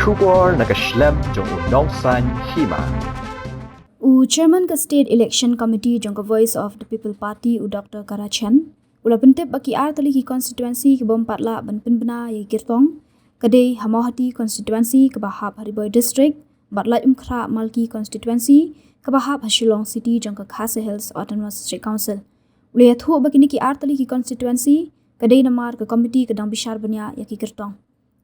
Shubor Nakashlem Jong Nongsan Hima. Chairman ka State Election Committee jong ka Voice of the People Party Dr. Karachan. Ula pentep baki artali ki constituency ke bompatla ban penbena ye girtong. Kadai Hamauhati constituency ke Bahab Hariboy district, Batla Umkra Malki constituency ke Bahab Hashilong City jong ka Khasi Hills Autonomous District Council. Ula yathu baki ki artali ki constituency kadai namar ke committee ke dang bishar banya ye ki girtong.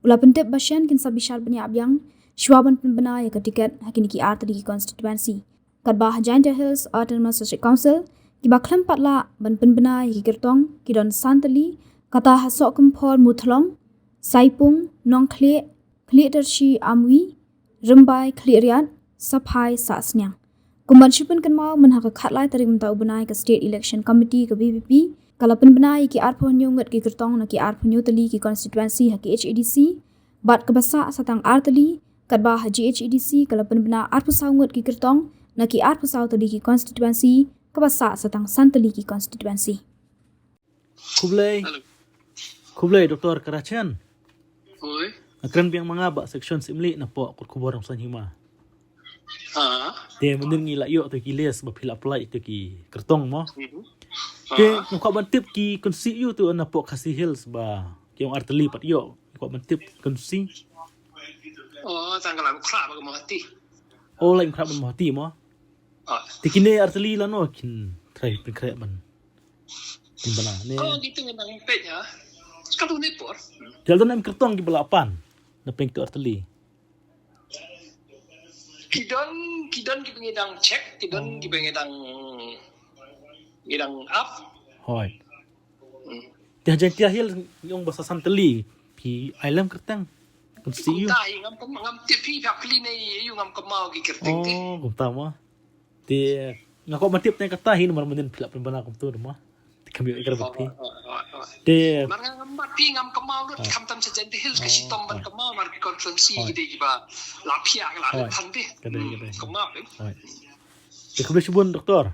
Ula pentep basyan kin sa bishar banya abyang shwaban penbena ye ka tiket hakini ki artali ki constituency. Kadbah Giant Hills Autonomous District Council ki baklam patla ban penbena ki gertong ki don santali kata hasok kempor muthlong saipung nongkle klitershi amwi rembai kleriat saphai sasnyang kumban shupun kan mau menhaka khatlai tarik mentau benai ke State Election Committee ke BBP kala penbenai ki arpho nyungat ki gertong na ki arpho nyutali ki constituency ha ki HEDC bat kebasa satang artali kadbah HEDC kala penbena arpho saungat ki gertong na ki arpho sau tali ki constituency kabasa satang santali ki constituency. Kublai Dr. Karachan. Oi. Akan biang mangaba section simli na po akut kubor ang sanhima. Te mending ila yo to kiles ba pila apply to ki kertong mo. Ke ko bantip ki konsi yo tu na po Khasi Hills ba ki ang arteli pat yo ko bantip konsi. Oh, tanggal aku kerap aku mati. Oh lain krab mati mo. Tikine arteli la no kin try pekre man. Timbana ne. Oh, gitu memang impet ya. Kalau ni por. Jaldan am kertong ki balapan na peng to arteli. Kidon kita ngedang check, kidon kita ngedang up. Hoi. Tiah jantia hil yung basa santeli pi ailam kertang. Konsi yo. Tahi ngam tipi pakli ni yung ngam kemau gikerting ti. Oh, kumta mo. Ti ngako matip na katahin man man pila pembana kum tu mo. Ti kami ikra bakti. Ti Marang ngam mati ngam kemau lut kamtam sajen di hills kasi tomban kemau marki konferensi gede giba lapia la tan ti. Kemau. Ti kuble subun doktor.